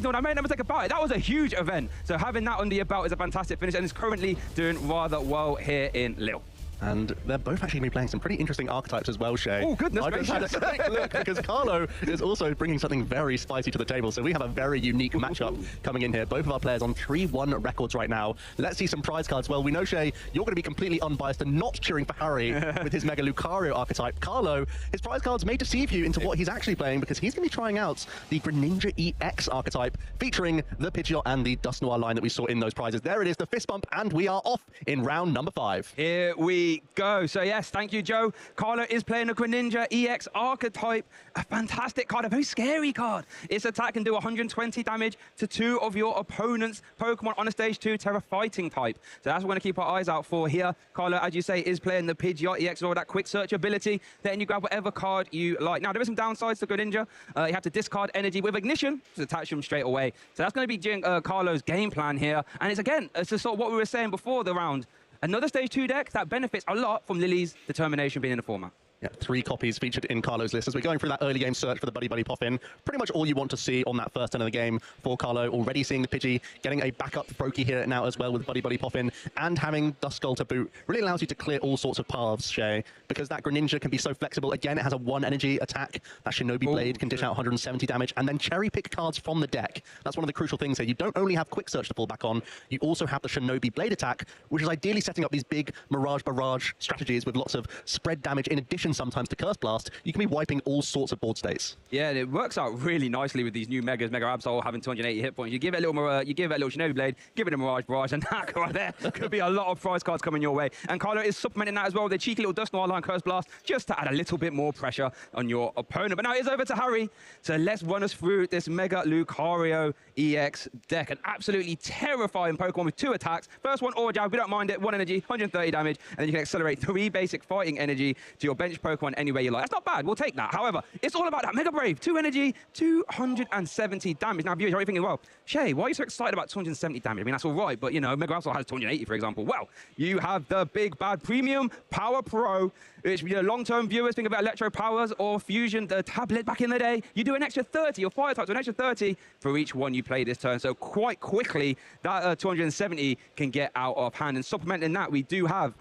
You know what I made no mistake about it. That was a huge event. So having that under your belt is a fantastic finish, and is currently doing rather well here in Lille. And they're both actually going to be playing some pretty interesting archetypes as well, Shay. Oh, goodness I just had a quick look because Carlo is also bringing something very spicy to the table. So we have a very unique matchup coming in here. Both of our players on 3-1 records right now. Let's see some prize cards. Well, we know, Shay, you're going to be completely unbiased and not cheering for Harry with his Mega Lucario archetype. Carlo, his prize cards may deceive you into what he's actually playing because he's going to be trying out the Greninja EX archetype featuring the Pidgeot and the Dust Noir line that we saw in those prizes. There it is, the fist bump, and we are off in round number 5. Here we go. So yes, thank you, Joe. Carlo is playing a Greninja EX archetype. A fantastic card, a very scary card. Its attack can do 120 damage to 2 of your opponent's Pokemon on a stage 2 Terra Fighting type. So that's what we're going to keep our eyes out for here. Carlo, as you say, is playing the Pidgeot EX or that quick search ability. Then you grab whatever card you like. Now, there is some downsides to Greninja. You have to discard energy with Ignition to attach them straight away. So that's going to be during Carlo's game plan here. And it's, again, it's just sort of what we were saying before the round. Another stage 2 deck that benefits a lot from Lille's determination being in the format. Yeah, 3 copies featured in Carlo's list. As we're going through that early game search for the Buddy Buddy Poffin, pretty much all you want to see on that first turn of the game for Carlo. Already seeing the Pidgey, getting a backup Froakie here now as well with Buddy Buddy Poffin, and having Duskull to boot really allows you to clear all sorts of paths, Shay, because that Greninja can be so flexible. Again, it has a 1 energy attack. That Shinobi Blade can dish out 170 damage, and then cherry pick cards from the deck. That's one of the crucial things here. You don't only have Quick Search to fall back on, you also have the Shinobi Blade attack, which is ideally setting up these big Mirage Barrage strategies with lots of spread damage in addition sometimes to Curse Blast. You can be wiping all sorts of board states. Yeah, it works out really nicely with these new Megas, Mega Absol having 280 hit points. You give it a little, Shinobi Blade, give it a Mirage Barrage, and that right there could be a lot of prize cards coming your way. And Carlo is supplementing that as well with a cheeky little Dust Noir line Curse Blast, just to add a little bit more pressure on your opponent. But now it's over to Harry. So let's run us through this Mega Lucario EX deck. An absolutely terrifying Pokemon with 2 attacks. First one, Aura Jab, we don't mind it. 1 energy, 130 damage, and then you can accelerate 3 basic fighting energy to your bench Pokemon any way you like. That's not bad, we'll take that. However, it's all about that Mega Brave. 2 energy, 270 damage. Now, viewers, you're thinking, well, Shay, why are you so excited about 270 damage? I mean, that's all right, but, you know, Mega Absol has 280, for example. Well, you have the big bad Premium Power Pro, which, you know, long-term viewers think about Electro Powers or Fusion, the tablet back in the day. You do an extra 30, your fire types, an extra 30 for each one you play this turn. So quite quickly, that 270 can get out of hand. And supplementing that, we do have,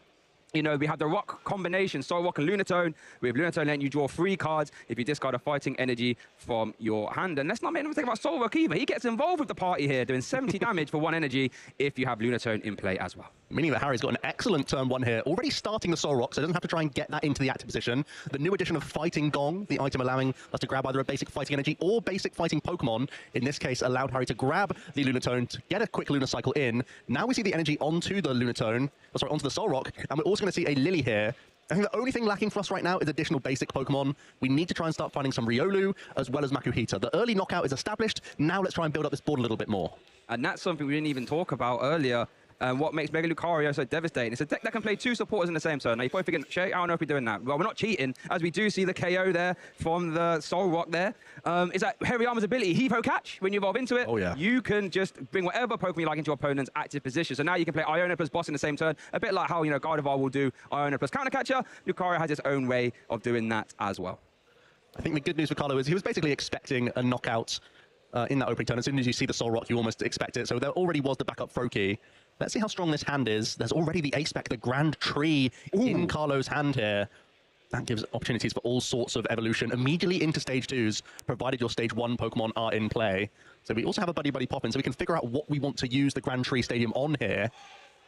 you know, we have the Rock combination, Soul Rock and Lunatone. With Lunatone, then you draw 3 cards if you discard a fighting energy from your hand. And let's not make no mistake about Soul Rock either. He gets involved with the party here, doing 70 damage for 1 energy if you have Lunatone in play as well. Meaning that Harry's got an excellent turn 1 here, already starting the Soul Rock, so he doesn't have to try and get that into the active position. The new addition of Fighting Gong, the item allowing us to grab either a basic fighting energy or basic fighting Pokemon, in this case allowed Harry to grab the Lunatone to get a quick Lunar Cycle in. Now we see the energy onto the Lunatone, onto the Soul Rock, and we're also going to see a Lille here. I think the only thing lacking for us right now is additional basic Pokemon. We need to try and start finding some Riolu as well as Makuhita. The early knockout is established. Now let's try and build up this board a little bit more. And that's something we didn't even talk about earlier. What makes Mega Lucario so devastating. It's a deck that can play 2 supporters in the same turn. Now, you're probably thinking, Shay, I don't know if we're doing that. Well, we're not cheating, as we do see the KO there from the Soul Rock there. Is that Hariyama's ability, Heave-Ho Catch, when you evolve into it, you can just bring whatever Pokemon you like into your opponent's active position. So now you can play Iona plus Boss in the same turn, a bit like how, you know, Gardevoir will do Iona plus Counter Catcher. Lucario has its own way of doing that as well. I think the good news for Carlo is he was basically expecting a knockout in that opening turn. As soon as you see the Soul Rock, you almost expect it. So there already was the backup Froakie. Let's see how strong this hand is. There's already the Ace-Spec, the Grand Tree in Carlo's hand here. That gives opportunities for all sorts of evolution immediately into Stage 2s, provided your Stage 1 Pokemon are in play. So we also have a Buddy Buddy Poppin, so we can figure out what we want to use the Grand Tree Stadium on here.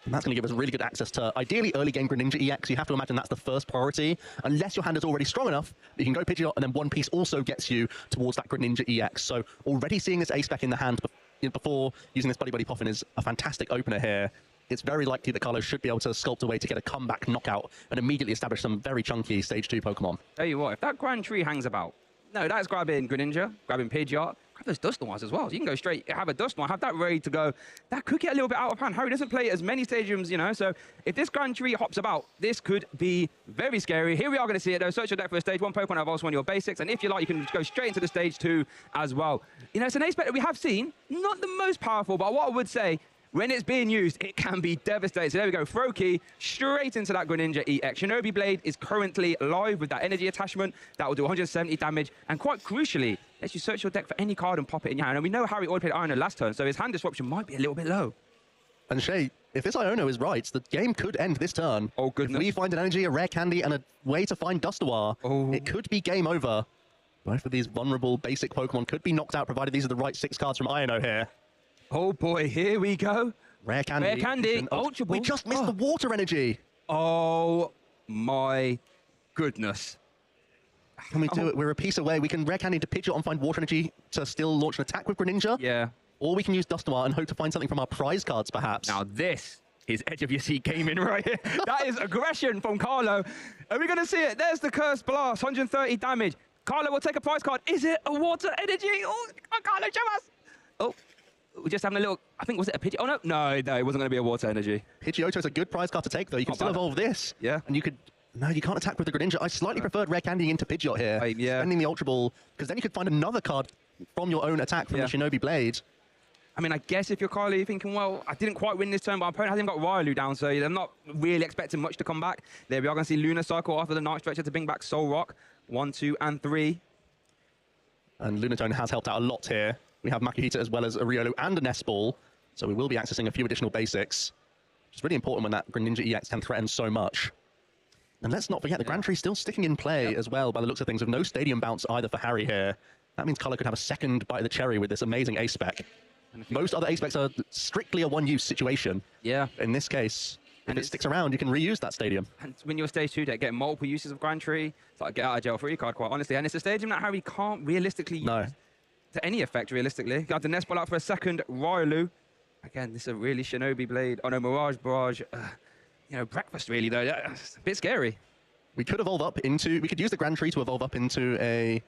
And that's going to give us really good access to, ideally, early game Greninja EX. You have to imagine that's the first priority, unless your hand is already strong enough that you can go Pidgeot, and then one piece also gets you towards that Greninja EX. So already seeing this Ace-Spec in the hand before using this Buddy Buddy Poffin is a fantastic opener here. It's very likely that Carlo should be able to sculpt a way to get a comeback knockout and immediately establish some very chunky Stage 2 Pokemon. Tell you what, if that Grand Tree hangs about, no, that's grabbing Greninja, grabbing Pidgeot, grab those Dust Noirs as well. So you can go straight, have a Dust Noir, have that ready to go. That could get a little bit out of hand. Harry doesn't play as many stadiums, you know, so if this Grand Tree hops about, this could be very scary. Here we are going to see it, though. Search your deck for a Stage 1 Pokemon, evolves one of your basics, and if you like, you can go straight into the Stage 2 as well. You know, it's an Ace-Spec that we have seen, not the most powerful, but what I would say, when it's being used, it can be devastating. So there we go, throw key, straight into that Greninja EX. Shinobi Blade is currently live with that energy attachment. That will do 170 damage. And quite crucially, lets you search your deck for any card and pop it in your hand. And we know Harry already played Iono last turn, so his hand disruption might be a little bit low. And Shay, if this Iono is right, the game could end this turn. Oh, goodness. If we find an energy, a rare candy, and a way to find Dustoir, it could be game over. Both of these vulnerable basic Pokemon could be knocked out, provided these are the right 6 cards from Iono here. Oh boy, here we go. Rare candy. Rare candy. Ultra Ball. We just missed the water energy. Oh my goodness. Can we do it? We're a piece away. We can rare candy to Pidgeot and find water energy to still launch an attack with Greninja. Yeah. Or we can use Dustoir and hope to find something from our prize cards, perhaps. Now this is edge of your seat gaming right here. That is aggression from Carlo. Are we going to see it? There's the Cursed Blast, 130 damage. Carlo will take a prize card. Is it a water energy? Oh, Carlo, show us. Oh. We're just having a little, I think, was it a Pidgeot? Oh, no. No, it wasn't going to be a water energy. Pidgeotto's a good prize card to take, though. You can still evolve this. Yeah. And you could, no, you can't attack with the Greninja. I slightly preferred rare candying into Pidgeot here. Yeah. Spending the Ultra Ball, because then you could find another card from your own attack from the Shinobi Blade. I mean, I guess if you're Carlo, you're thinking, well, I didn't quite win this turn, but my opponent hasn't got Railu down, so I'm not really expecting much to come back. There we are going to see Lunar Cycle after the Night Stretcher to bring back Soul Rock. 1, 2, and 3. And Lunatone has helped out a lot here. We have Makuhita as well as a Riolu and a Nest Ball, so we will be accessing a few additional basics. It's really important when that Greninja EX can threaten so much. And let's not forget, the Grand Tree's still sticking in play as well, by the looks of things, with no Stadium Bounce either for Harry here. That means Carlo could have a second bite of the cherry with this amazing ace spec. Most other ace specs are strictly a one-use situation. Yeah. In this case, if it sticks around, you can reuse that Stadium. And when you're stage 2 deck, getting multiple uses of Grand Tree, it's like a get out of jail free card, quite honestly. And it's a Stadium that Harry can't realistically use to any effect, realistically. Got the Nest Ball out for a second Railu. Again, this is a really Shinobi Blade. Oh no, Mirage Barrage. You know, breakfast really, though. It's a bit scary. We could evolve up into, we could use the Grand Tree to evolve up into a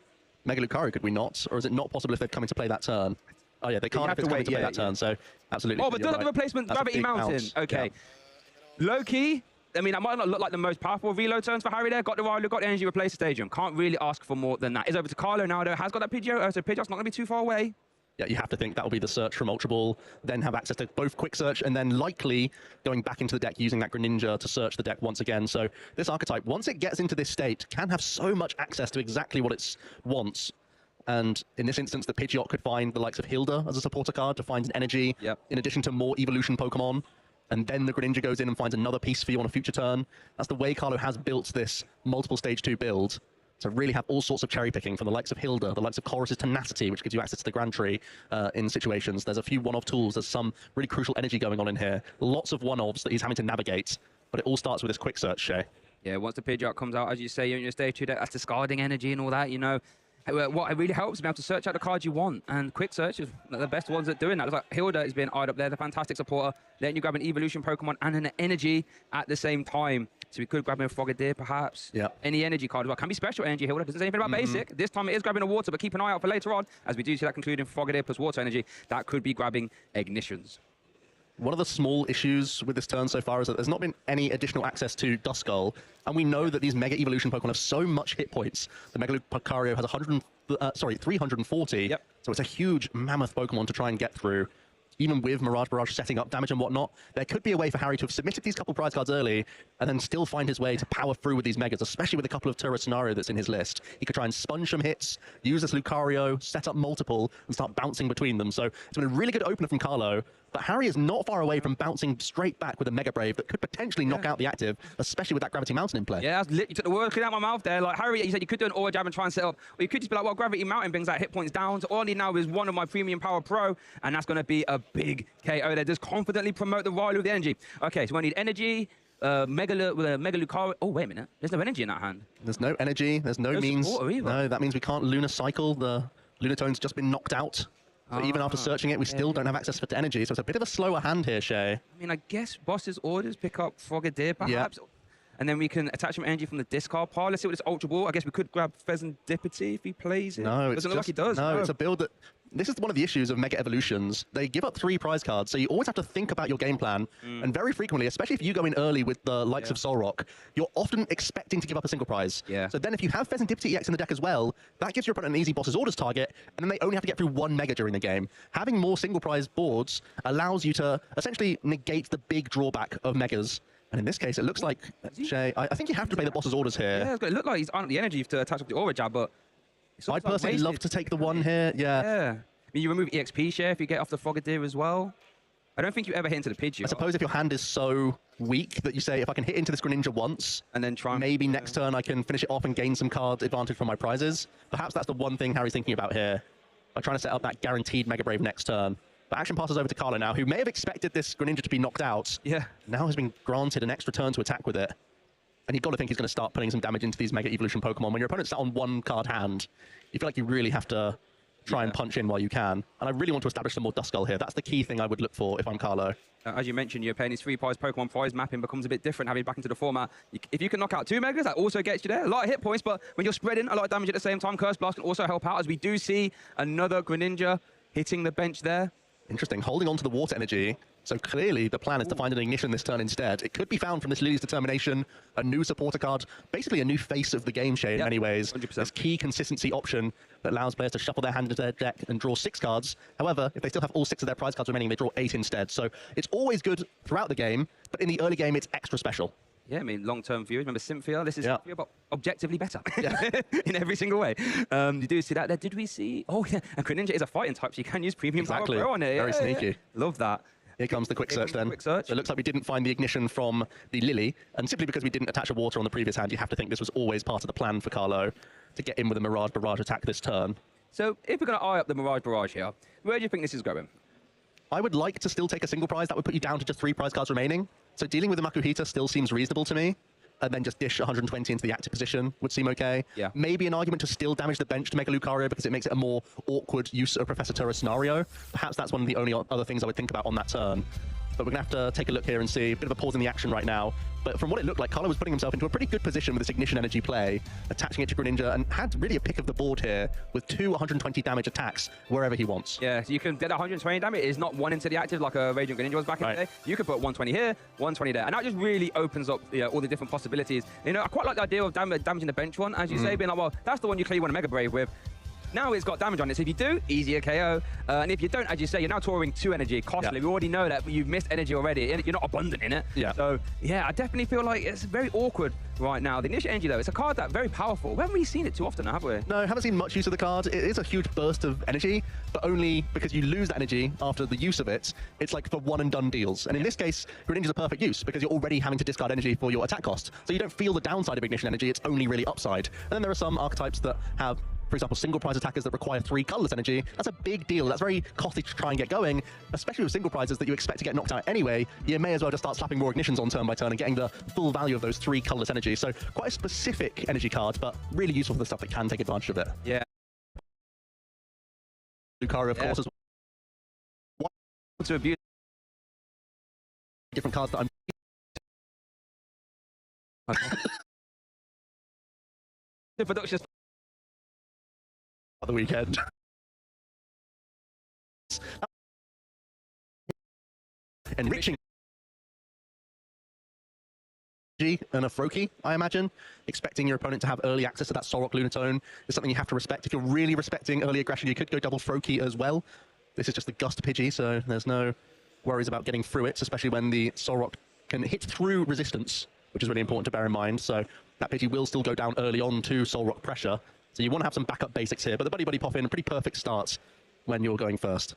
Mega Lucario, could we not? Or is it not possible if they've come into play that turn? Oh yeah, they can't if it's coming to play that turn, so absolutely. Oh, but does the replacement Gravity Mountain? Okay. Yeah. Low key, I mean, that might not look like the most powerful reload turns for Harry there. Got the Railu, got the energy, replace the Stadium. Can't really ask for more than that. It's over to Carlo now, though. Has got that Pidgeot, so Pidgeot's not going to be too far away. Yeah, you have to think that'll be the search from Ultra Ball, then have access to both Quick Search, and then likely going back into the deck using that Greninja to search the deck once again. So this archetype, once it gets into this state, can have so much access to exactly what it wants. And in this instance, the Pidgeot could find the likes of Hilda as a supporter card to find an energy, in addition to more evolution Pokemon. And then the Greninja goes in and finds another piece for you on a future turn. That's the way Carlo has built this multiple stage 2 build. To really have all sorts of cherry picking from the likes of Hilda, the likes of Chorus's Tenacity, which gives you access to the Grand Tree in situations. There's a few one-off tools. There's some really crucial energy going on in here. Lots of one-offs that he's having to navigate. But it all starts with this Quick Search, Shay. Yeah, once the Pidgeot comes out, as you say, you're in your stage 2 deck, that's discarding energy and all that, you know. What really helps is being able to search out the cards you want, and Quick Search is the best ones at doing that. It's like Hilda is being eyed up there, the fantastic supporter, letting you grab an evolution Pokemon and an energy at the same time. So we could grab a Frogadier, perhaps. Yeah. Any energy card as well. Can be special energy, Hilda. Doesn't say anything about basic. This time it is grabbing a water, but keep an eye out for later on, as we do see that concluding Frogadier plus water energy. That could be grabbing Ignitions. One of the small issues with this turn so far is that there's not been any additional access to Duskull, and we know that these Mega Evolution Pokemon have so much hit points. The Mega Lucario has 340, so it's a huge mammoth Pokemon to try and get through. Even with Mirage Barrage setting up damage and whatnot, there could be a way for Harry to have submitted these couple prize cards early and then still find his way to power through with these Megas, especially with a couple of Turret Scenario that's in his list. He could try and sponge some hits, use this Lucario, set up multiple, and start bouncing between them. So it's been a really good opener from Carlo, but Harry is not far away from bouncing straight back with a Mega Brave that could potentially knock out the active, especially with that Gravity Mountain in play. Yeah, you took the word clean out my mouth there. Like Harry, you said you could do an Aura Jab and try and set up, or you could just be like, well, Gravity Mountain brings that hit points down. So all I need now is one of my Premium Power Pro, and that's going to be a big KO there. Just confidently promote the Railu with the energy. Okay, so I need energy, Mega Lucario. Oh, wait a minute. There's no energy in that hand. There's no energy. There's no means. No, that means we can't Lunar Cycle. The Lunatone's just been knocked out. So even after searching it, we still don't have access to energy. So it's a bit of a slower hand here, Shay. I mean, I guess Boss's orders pick up Frogadier, perhaps. and then we can attach some energy from the discard pile. Let's see what this Ultra Ball. I guess we could grab Pheasantipity if he plays it. No, Doesn't look like he does. No, it's a build that... This is one of the issues of Mega Evolutions. They give up 3 prize cards, so you always have to think about your game plan. And very frequently, especially if you go in early with the likes of Solrock, you're often expecting to give up a single prize. So then if you have Pheasantipity EX in the deck as well, that gives your opponent an easy boss's orders target, and then they only have to get through 1 Mega during the game. Having more single prize boards allows you to essentially negate the big drawback of Megas. And in this case, it looks like, Shay, I think you have to play the boss's orders here. Yeah, it looks like he's on the energy to attach up the Aura Jab, but... I'd personally love to take the 1 here, yeah. I mean, you remove EXP share if you get off the Frogadier as well. I don't think you ever hit into the Pidgey. I suppose if your hand is so weak that you say, if I can hit into this Greninja once, and then try maybe next turn I can finish it off and gain some card advantage from my prizes. Perhaps that's the one thing Harry's thinking about here, by trying to set up that guaranteed Mega Brave next turn. But action passes over to Carlo now, who may have expected this Greninja to be knocked out. Now has been granted an extra turn to attack with it. And you've got to think he's going to start putting some damage into these Mega Evolution Pokemon. When your opponent's sat on 1 card hand, you feel like you really have to try and punch in while you can. And I really want to establish some more Duskull here. That's the key thing I would look for if I'm Carlo. As you mentioned, you're playing these 3 prize Pokemon prize mapping becomes a bit different having back into the format. If you can knock out 2 Megas, that also gets you there. A lot of hit points, but when you're spreading a lot of damage at the same time, Curse Blast can also help out, as we do see another Greninja hitting the bench there. Interesting, holding on to the water energy. So clearly the plan is to find an ignition this turn instead. It could be found from this Lily's Determination, a new supporter card, basically a new face of the game, Shay, in many ways. 100%. This key consistency option that allows players to shuffle their hand into their deck and draw 6 cards. However, if they still have all 6 of their prize cards remaining, they draw 8 instead. So it's always good throughout the game, but in the early game, it's extra special. Yeah, I mean, long-term viewers, remember Cynthia? This is Cynthia, but objectively better in every single way. You do see that there. Did we see? Oh, yeah. And Greninja is a fighting type, so you can use Premium Power Pro on it. Very sneaky. Love that. Here comes the quick search then. So it looks like we didn't find the ignition from the Lily, and simply because we didn't attach a water on the previous hand, you have to think this was always part of the plan for Carlo to get in with a Mirage Barrage attack this turn. So if we're going to eye up the Mirage Barrage here, where do you think this is going? I would like to still take a single prize. That would put you down to just 3 prize cards remaining. So dealing with the Makuhita still seems reasonable to me. And then just dish 120 into the active position would seem okay. Maybe an argument to still damage the bench to make a Lucario because it makes it a more awkward use of Professor Terra scenario. Perhaps that's one of the only other things I would think about on that turn. But we're going to have to take a look here and see. A bit of a pause in the action right now. But from what it looked like, Carlo was putting himself into a pretty good position with this Ignition Energy play, attaching it to Greninja, and had really a pick of the board here with 2 120 damage attacks wherever he wants. Yeah, so you can get 120 damage. It's not 1 into the active like a Radiant Greninja was back in the day. You could put 120 here, 120 there. And that just really opens up all the different possibilities. You know, I quite like the idea of damaging the bench one, as you say, being like, well, that's the one you clearly want to Mega Brave with. Now it's got damage on it, so if you do, easier KO. And if you don't, as you say, you're now touring 2 energy, costly. We already know that you've missed energy already. You're not abundant in it. So, yeah, I definitely feel like it's very awkward right now. The Ignition Energy, though, it's a card that's very powerful. We haven't really seen it too often, have we? No, haven't seen much use of the card. It is a huge burst of energy, but only because you lose that energy after the use of it. It's like for one-and-done deals. And in this case, Greninja's a perfect use because you're already having to discard energy for your attack cost. So you don't feel the downside of Ignition Energy. It's only really upside. And then there are some archetypes that have, for example, single prize attackers that require 3 colorless energy. That's a big deal. That's very costly to try and get going, especially with single prizes that you expect to get knocked out anyway. You may as well just start slapping more ignitions on turn by turn and getting the full value of those 3 colorless energy. So quite a specific energy card, but really useful for the stuff that can take advantage of it. Yeah. Lucario, of course, as well. To abuse different cards that I'm... the production's the weekend. Enriching and a Froakie, I imagine. Expecting your opponent to have early access to that Solrock Lunatone is something you have to respect. If you're really respecting early aggression, you could go double Froakie as well. This is just the Gust Pidgey, so there's no worries about getting through it, especially when the Solrock can hit through resistance, which is really important to bear in mind. So that Pidgey will still go down early on to Solrock pressure. So you want to have some backup basics here, but the Buddy Buddy Pop in, a pretty perfect start when you're going first.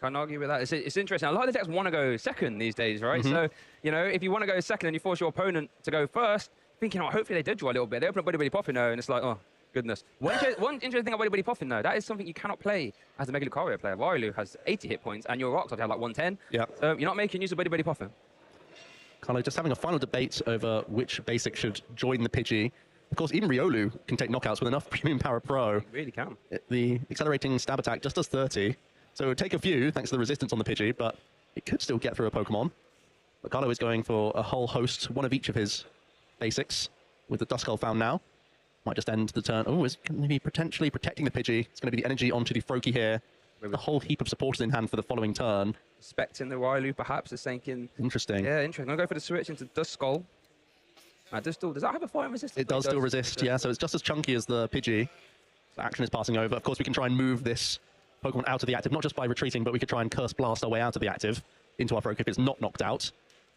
Can't argue with that. It's interesting. A lot of the decks want to go second these days, right? So, you know, if you want to go second and you force your opponent to go first, thinking, oh, hopefully they did draw a little bit. They open up Buddy Buddy Poppin, though, and it's like, oh, goodness. One interesting thing about Buddy Buddy Poppin, though, that is something you cannot play as a Mega Lucario player. Wario has 80 hit points, and your Rocks have like 110. So you're not making use of Buddy Buddy Poppin. Carlo just having a final debate over which basic should join the Pidgey. Of course, even Riolu can take knockouts with enough Premium Power Pro. It really can. The accelerating stab attack just does 30. So it would take a few, thanks to the resistance on the Pidgey, but it could still get through a Pokemon. But Carlo is going for a whole host, one of each of his basics with the Duskull found now. Might just end the turn. Oh, it's going to be potentially protecting the Pidgey. It's going to be the energy onto the Froakie here. With a whole heap of supporters in hand for the following turn. Expecting the Railu perhaps is thinking. Interesting. Yeah, interesting. I'm going to go for the switch into Duskull. Does that have a fighting resistance? It does still resist, yeah. So it's just as chunky as the Pidgey. The action is passing over. Of course, we can try and move this Pokemon out of the active, not just by retreating, but we could try and Curse Blast our way out of the active into our Froakie if it's not knocked out.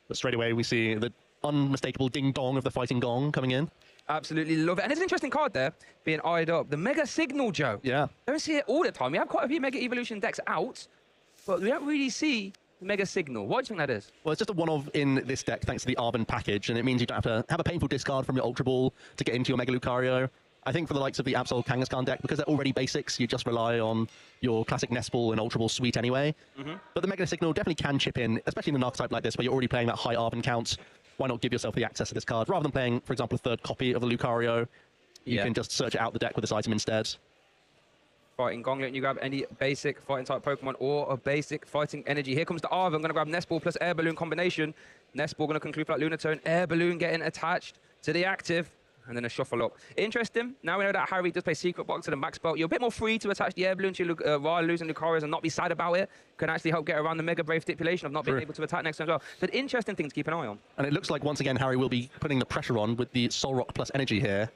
But straight away, we see the unmistakable ding-dong of the Fighting Gong coming in. Absolutely love it. And there's an interesting card there being eyed up. The Mega Signal, Joe. Yeah. Don't see it all the time. We have quite a few Mega Evolution decks out, but we don't really see the Mega Signal. What do you think that is? Well, it's just a one-of in this deck thanks to the Arbon package, and it means you don't have to have a painful discard from your Ultra Ball to get into your Mega Lucario. I think for the likes of the Absol Kangaskhan deck, because they're already basics, you just rely on your classic Nest Ball and Ultra Ball suite anyway. But the Mega Signal definitely can chip in, especially in an archetype like this where you're already playing that high Arbon count. Why not give yourself the access to this card? Rather than playing, for example, a third copy of the Lucario, you can just search out the deck with this item instead. Fighting Gong, letting you grab any basic fighting type Pokemon or a basic fighting energy. Here comes the Arv. I'm going to grab Nest Ball plus Air Balloon combination. Nest Ball going to conclude like Lunatone. Air Balloon getting attached to the active. And then a shuffle up. Interesting. Now we know that Harry does play Secret Box to the max belt. You're a bit more free to attach the Air Balloon to your Railus and Lucarios and not be sad about it. Can actually help get around the Mega Brave stipulation of not being able to attack next turn as well. So an interesting thing to keep an eye on. And it looks like, once again, Harry will be putting the pressure on with the Solrock plus energy here.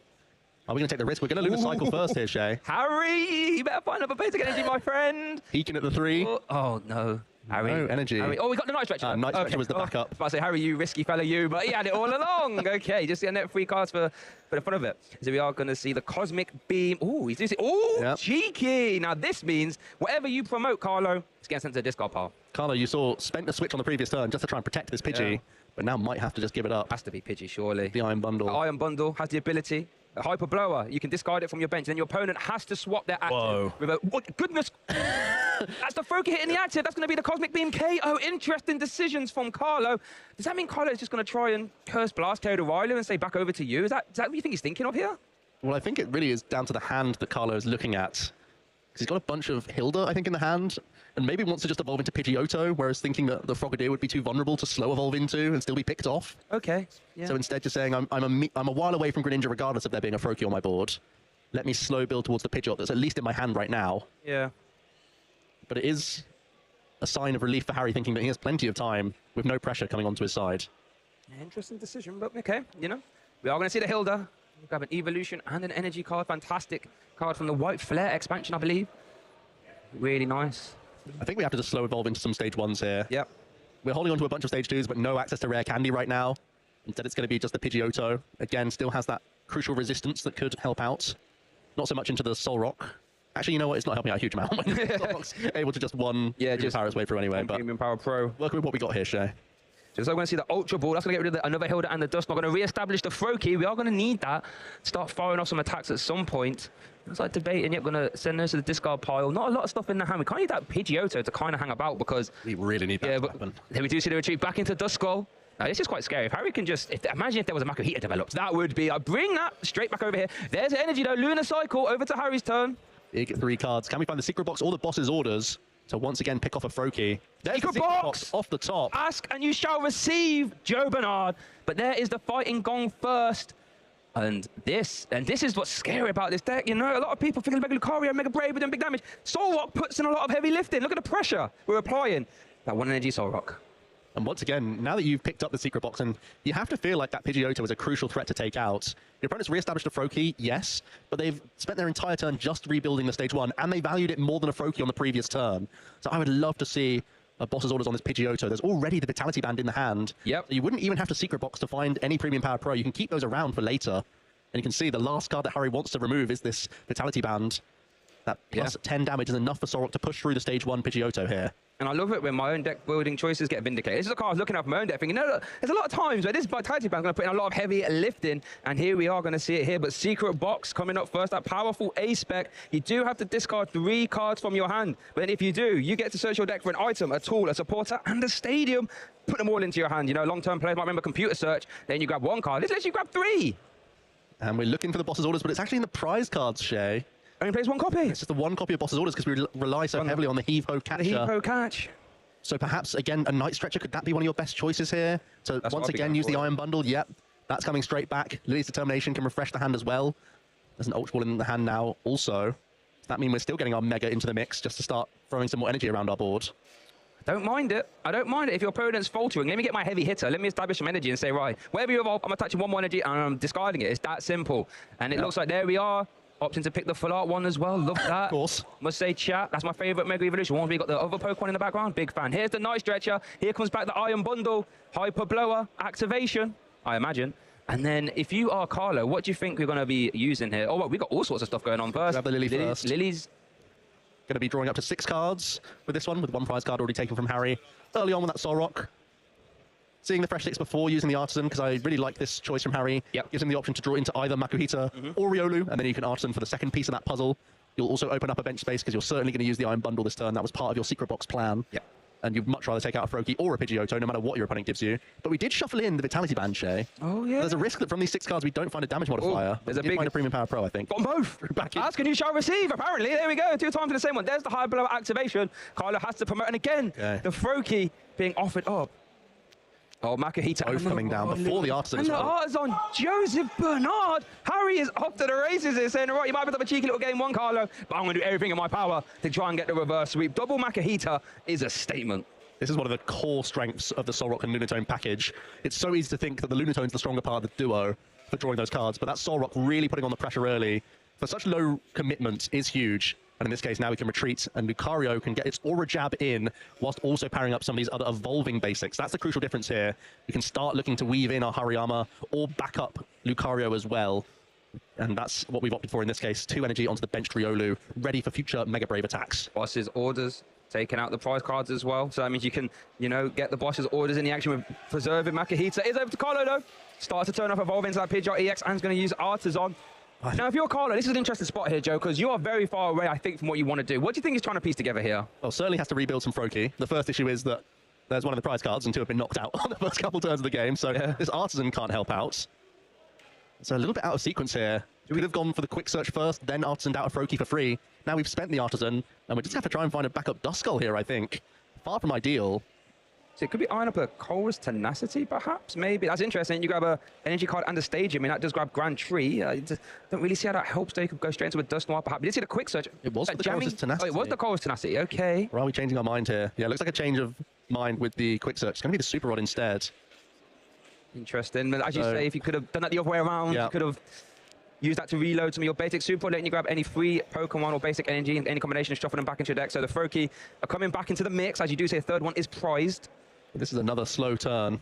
Are we going to take the risk? We're going to lose a cycle first here, Shay. Harry, you better find another basic energy, my friend. Peeking at the 3. Oh no. Harry. No energy. Harry. Oh, we got the Night Stretcher. Night Stretcher was the backup. I was about to say, Harry, you risky fella, you. But he had it all along. Okay, just getting that free cards for the fun of it. So we are going to see the Cosmic Beam. Oh, he's using. Oh, cheeky. Now this means whatever you promote, Carlo, it's getting sent to the discard pile. Carlo, you saw, spent the switch on the previous turn just to try and protect this Pidgey, but now might have to just give it up. Has to be Pidgey, surely. The Iron Bundle. The Iron Bundle has the ability. A Hyper Blower, you can discard it from your bench, then your opponent has to swap their active with a... What, goodness! That's the Froakie hitting the active. That's going to be the Cosmic Beam KO. Interesting decisions from Carlo. Does that mean Carlo is just going to try and Curse Blast KO the Railu and say back over to you? Is that what you think he's thinking of here? Well, I think it really is down to the hand that Carlo is looking at. Because he's got a bunch of Hilda, I think, in the hand. And maybe wants to just evolve into Pidgeotto, whereas thinking that the Frogadier would be too vulnerable to slow evolve into and still be picked off. Okay. Yeah. So instead just saying, I'm a while away from Greninja regardless of there being a Froakie on my board. Let me slow build towards the Pidgeot that's at least in my hand right now. Yeah. But it is a sign of relief for Harry, thinking that he has plenty of time with no pressure coming onto his side. Interesting decision, but okay, you know. We are going to see the Hilda. We grab an Evolution and an Energy card. Fantastic card from the White Flare expansion, I believe. Really nice. I think we have to just slow evolve into some stage 1s here. Yep. We're holding on to a bunch of stage 2s, but no access to rare candy right now. Instead, it's going to be just the Pidgeotto. Again, still has that crucial resistance that could help out. Not so much into the Solrock. Actually, you know what? It's not helping out a huge amount. Solrock's able to just just power its way through anyway. But Premium Power Pro. Working with what we got here, Shay. So we're going to see the Ultra Ball. That's going to get rid of another Hilda and the Dust. We're going to re-establish the Froakie. We are going to need that. Start firing off some attacks at some point. It's like debating, yep, going to send those to the discard pile. Not a lot of stuff in the hand. We can't need that Pidgeotto to kind of hang about because... We really need that to happen. Then we do see the retreat back into Duskull. Now, this is quite scary. If Harry can just... imagine if there was a Makuhita developed. That would be... bring that straight back over here. There's the energy, though. Lunar Cycle over to Harry's turn. Big 3 cards. Can we find the Secret Box or the boss's orders to once again pick off a Froakie? There's Secret the box off the top. Ask and you shall receive, Joe Bernard. But there is the Fighting Gong first. And this is what's scary about this deck. You know, a lot of people thinking Mega Lucario, Mega Brave, doing big damage. Solrock puts in a lot of heavy lifting. Look at the pressure we're applying. That 1 energy Solrock. And once again, now that you've picked up the Secret Box, and you have to feel like that Pidgeotto is a crucial threat to take out. Your opponent's re-established a Froakie, yes, but they've spent their entire turn just rebuilding the stage 1, and they valued it more than a Froakie on the previous turn. So I would love to see a boss's orders on this Pidgeotto. There's already the Vitality Band in the hand. Yep. So you wouldn't even have to Secret Box to find any Premium Power Pro. You can keep those around for later. And you can see the last card that Harry wants to remove is this Vitality Band. That plus 10 damage is enough for Solrock to push through the stage 1 Pidgeotto here. And I love it when my own deck building choices get vindicated. This is a card I was looking at my own deck thinking, no, there's a lot of times where this Vitality Band is going to put in a lot of heavy lifting, and here we are going to see it here. But Secret Box coming up first, that powerful A-spec. You do have to discard 3 cards from your hand. But if you do, you get to search your deck for an item, a tool, a supporter, and a stadium. Put them all into your hand. You know, long-term players might remember computer search, then you grab 1 card. This lets you grab 3. And we're looking for the boss's orders, but it's actually in the prize cards, Shay. Only plays 1 copy. It's just the 1 copy of boss's orders because we rely so heavily on the Heave-Ho catcher. The Heave-Ho catch. So perhaps, again, a Night Stretcher, could that be one of your best choices here? So once again, use the Iron Bundle, yep. That's coming straight back. Lily's Determination can refresh the hand as well. There's an Ultra Ball in the hand now also. Does that mean we're still getting our Mega into the mix just to start throwing some more energy around our board? Don't mind it. I don't mind it. If your opponent's faltering, let me get my heavy hitter. Let me establish some energy and say, right, wherever you evolve, I'm attaching one more energy and I'm discarding it. It's that simple. And it looks like there we are. Opting to pick the full art one as well. Love that. Of course. Must say, chat, that's my favorite Mega Evolution. Once we got the other Pokemon in the background, big fan. Here's the Night Stretcher. Here comes back the Iron Bundle. Hyper Blower. Activation, I imagine. And then if you are Carlo, what do you think we're going to be using here? Oh, well, we got all sorts of stuff going on first. Grab the Lily first. Lily's going to be drawing up to 6 cards with this one, with 1 prize card already taken from Harry early on with that Solrock. Seeing the fresh 6 before using the Artisan, because I really like this choice from Harry. Yep. Gives him the option to draw into either Makuhita or Riolu, and then you can Artisan for the second piece of that puzzle. You'll also open up a bench space, because you're certainly going to use the Iron Bundle this turn. That was part of your secret box plan. Yep. And you'd much rather take out a Froakie or a Pidgeotto, no matter what your opponent gives you. But we did shuffle in the Vitality Band, Shay. Oh, yeah. There's a risk that from these 6 cards we don't find a damage modifier. There's a big... big... find a Premium Power Pro, I think. Got them both. Back in. Ask and you shall receive, apparently. There we go. 2 times in the same one. There's the High Blow activation. Carlo has to promote. And again, the Froakie being offered up. Oh, Makuhita. Both coming down before the Artisan as well. And the Artisan, Joseph Bernard. Harry is off to the races here, saying, right, you might have a cheeky little game 1, Carlo, but I'm going to do everything in my power to try and get the reverse sweep. Double Makuhita is a statement. This is one of the core strengths of the Solrock and Lunatone package. It's so easy to think that the Lunatone's the stronger part of the duo for drawing those cards, but that Solrock really putting on the pressure early for such low commitment is huge. And in this case, now we can retreat, and Lucario can get its Aura Jab in, whilst also pairing up some of these other evolving basics. That's the crucial difference here. We can start looking to weave in our Hariyama, or back up Lucario as well. And that's what we've opted for in this case. 2 energy onto the benched Riolu, ready for future Mega Brave attacks. Boss's orders, taking out the prize cards as well. So that means you can, you know, get the boss's orders in the action with preserving Makuhita. Is over to Carlo, though. Starts to turn off evolve into that Pidgeot EX, and is going to use Artisan. Now, if you're Carlo, this is an interesting spot here, Joe, because you are very far away, I think, from what you want to do. What do you think he's trying to piece together here? Well, certainly has to rebuild some Froakie. The first issue is that there's one of the prize cards, and 2 have been knocked out on the first couple turns of the game, so this Artisan can't help out. So a little bit out of sequence here. We could have gone for the quick search first, then Artisaned out a Froakie for free. Now we've spent the Artisan, and we just have to try and find a backup Duskull here, I think. Far from ideal. So it could be eyeing up a Colress Tenacity, perhaps, maybe. That's interesting. You grab a energy card and a stage. I mean, that does grab Grand Tree. Don't really see how that helps, though. You could go straight into a Dust Noir, perhaps. You did see the quick search. It was the Colress Tenacity. Oh, it was the Colress Tenacity, okay. Or are we changing our mind here? Yeah, looks like a change of mind with the quick search. It's going to be the Super Rod instead. Interesting. But as you say, if you could have done that the other way around, you could have used that to reload some of your basic Super Rod, letting you grab any free Pokemon or basic energy in any combination, shuffling them back into your deck. So the Froakie are coming back into the mix. As you do say, a third one is prized. This is another slow turn.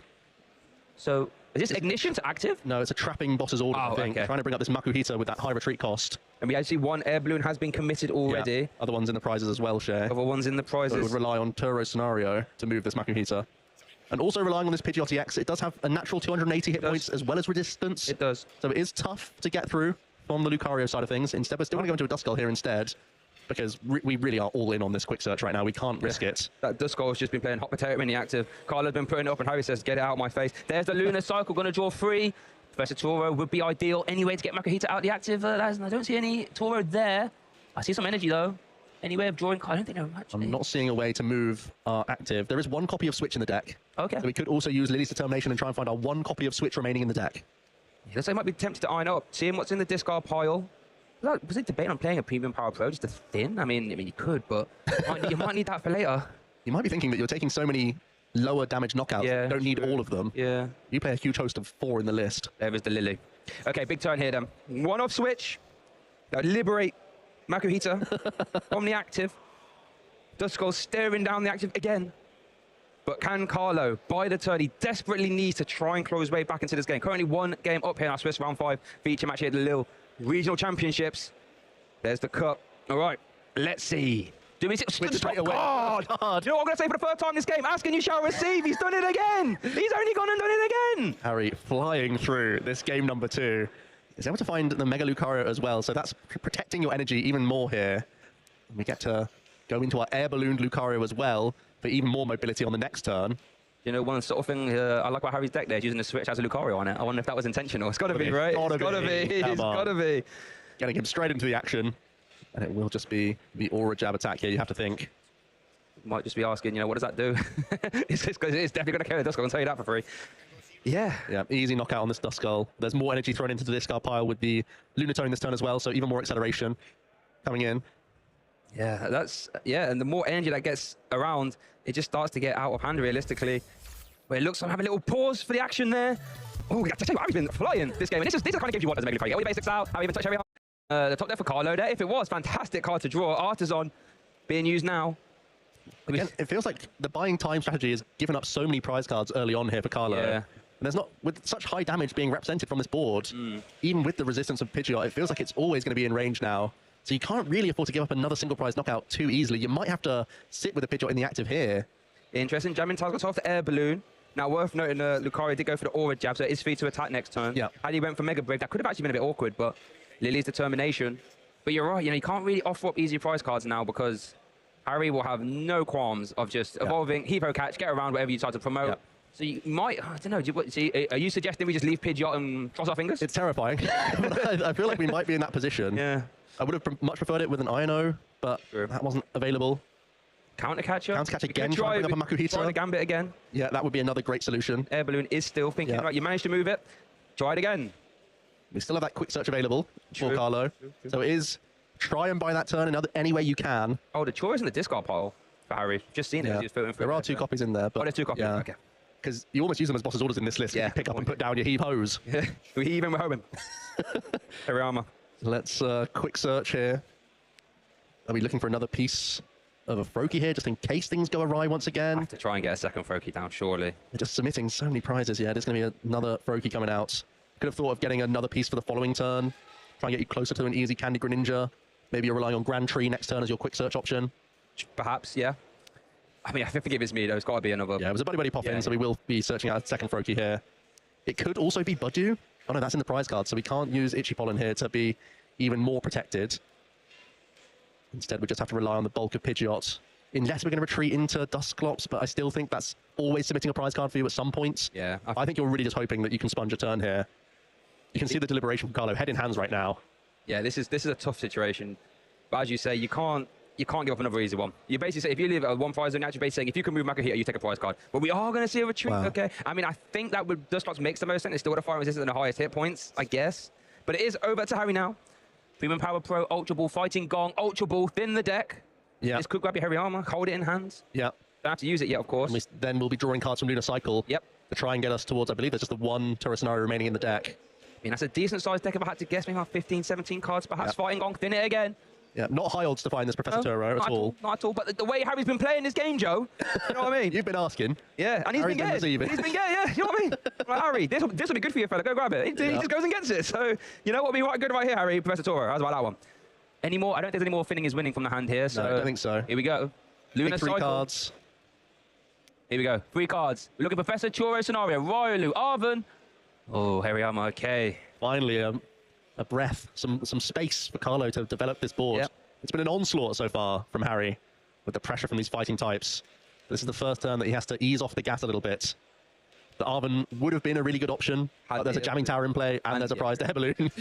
So, is this ignition to active? No, it's a trapping boss's order, I think. Okay. Trying to bring up this Makuhita with that high retreat cost. And we actually one air balloon has been committed already. Yeah. Other ones in the prizes as well, Shay. Other ones in the prizes. So it would rely on Turo Scenario to move this Makuhita. And also relying on this Pidgeot EX, it does have a natural 280 hit points as well as resistance. It does. So it is tough to get through from the Lucario side of things. Instead, we're still going to go into a Duskull here instead, because we really are all in on this quick search right now. We can't risk it. That Duskull has just been playing hot potato in the active. Carlo's been putting it up, and Harry says, get it out of my face. There's the Lunar Cycle, going to draw 3. Professor Toro would be ideal anyway to get Makuhita out of the active. I don't see any Toro there. I see some energy, though. Any way of drawing? I don't think there much. I'm not seeing a way to move our active. There is 1 copy of Switch in the deck. Okay. So we could also use Lily's Determination and try and find our 1 copy of Switch remaining in the deck. Yeah, looks like I might be tempted to iron up, seeing what's in the discard pile. Was it debating on playing a Premium Power Pro just to thin? I mean, you could, but you might need that for later. You might be thinking that you're taking so many lower damage knockouts. Yeah, you don't need all of them. Yeah. You play a huge host of 4 in the list. There is the Lily. Okay, big turn here then. 1 off Switch. Liberate Makuhita from the active. Duskull staring down the active again. But can Carlo, by the turn, he desperately needs to try and claw his way back into this game. Currently 1 game up here in our Swiss Round 5 feature match here at the Lille Regional Championships. There's the cup. All right, let's see. Do we straight away? God. Do you know what I'm going to say for the first time this game? Ask and you shall receive. He's done it again. He's only gone and done it again. Harry flying through this game number 2. Is able to find the Mega Lucario as well, so that's protecting your energy even more here. We get to go into our air ballooned Lucario as well for even more mobility on the next turn. You know, one sort of thing I like about Harry's deck there is using the Switch as a Lucario on it. I wonder if that was intentional. It's got to be, right? It's got to be. It's got to be. Getting him straight into the action. And it will just be the Aura Jab attack here, you have to think. Might just be asking, you know, what does that do? It's definitely going to carry the Duskull, I'll tell you that for free. Yeah. Yeah, easy knockout on this Duskull. There's more energy thrown into the discard pile with the Lunatone this turn as well, so even more acceleration coming in. Yeah, and the more energy that gets around, it just starts to get out of hand realistically. But it looks like I'm having a little pause for the action there. Oh, I tell you what, Harry's been flying this game, and these are the kind of games you want as a Mega player. Get all your basics out, how even touch every the top there for Carlo there. If it was, fantastic card to draw. Artisan being used now. Again, it feels like the buying time strategy has given up so many prize cards early on here for Carlo. Yeah. And there's not, with such high damage being represented from this board, even with the resistance of Pidgeot, it feels like it's always going to be in range now. So you can't really afford to give up another single prize knockout too easily. You might have to sit with the Pidgeot in the active here. Interesting. Jamming Tiles got off the air balloon. Now, worth noting, Lucario did go for the aura jab, so it is free to attack next turn. Yeah. Had he went for Mega Brave, that could have actually been a bit awkward, but Lily's determination. But you're right, you can't really offer up easy prize cards now because Harry will have no qualms of just evolving, Heapo catch, get around whatever you try to promote. Yeah. So you might, I don't know, are you suggesting we just leave Pidgeot and cross our fingers? It's terrifying. I feel like we might be in that position. Yeah. I would have much preferred it with an INO, but that wasn't available. Counter catcher. Counter catch again, try and bring up a Makuhita. Try the Gambit again. Yeah, that would be another great solution. Air balloon is still thinking, right, you managed to move it. Try it again. We still have that quick search available for Carlo. True. So it is try and buy that turn in any way you can. Oh, the Chore is in the discard pile for Harry. Just seen it. He's filtering through. There are two copies in there. But there's two copies. Yeah. Okay. Because you almost use them as boss's orders in this list. Yeah. You pick up and put down your heave hose. Yeah. We even with Hoban. Hariyama. Let's quick search here. Are we looking for another piece of a Froakie here, just in case things go awry once again? Have to try and get a second Froakie down, surely. They're just submitting so many prizes. Yeah, there's going to be another Froakie coming out. Could have thought of getting another piece for the following turn. Try and get you closer to an easy Candy Greninja. Maybe you're relying on Grand Tree next turn as your quick search option. Perhaps, yeah. I mean, I think it's me, though. It's got to be another. Yeah, it was a buddy pop in, so we will be searching out a second Froakie here. It could also be Budew. Oh no, that's in the prize card, so we can't use Itchy Pollen here to be even more protected. Instead, we just have to rely on the bulk of Pidgeot. Unless we're going to retreat into Dusclops, but I still think that's always submitting a prize card for you at some points. Yeah. I think you're really just hoping that you can sponge a turn here. You can see the deliberation from Carlo, head in hands right now. Yeah, this is a tough situation. But as you say, you can't give up another easy one. You basically say, if you leave one prize zone, you're actually basically saying, if you can move Makuhita, you take a prize card. But we are going to see a retreat, okay? I mean, I think that with Dusclops makes the most sense. It's still got a fire resistance and the highest hit points, I guess. But it is over to Harry now. Premium Power Pro, Ultra Ball, Fighting Gong, Ultra Ball, thin the deck. Yeah. Just could grab your Hariyama, hold it in hands. Yeah. Don't have to use it yet, of course. Then we'll be drawing cards from Lunar Cycle. Yep. To try and get us towards, I believe there's just the one Turret scenario remaining in the deck. I mean, that's a decent sized deck if I had to guess, maybe about 15, 17 cards, perhaps. Fighting Gong, thin it again. Yeah, not high odds to find this Professor Turo at all. Not at all, but the way Harry's been playing this game, Joe, you know what I mean? You've been asking. Yeah, and he's been getting. He's been getting, yeah, you know what I mean? Like, Harry, this will be good for you, fella. Go grab it. He just goes and gets it. So, you know what would be right good right here, Harry? Professor Toro. How's about that one? I don't think there's any more thinning is winning from the hand here. So no, I don't think so. Here we go. Lunar three Cycle. cards. Here we go. 3 cards. We're looking at Professor Choro scenario. Ryolu, Arven. Oh, Hariyama, okay. Finally, a breath, some space for Carlo to develop this board. Yep. It's been an onslaught so far from Harry with the pressure from these fighting types. This is the first turn that he has to ease off the gas a little bit. The Arven would have been a really good option. But there's a jamming tower in play and there's a prize air balloon.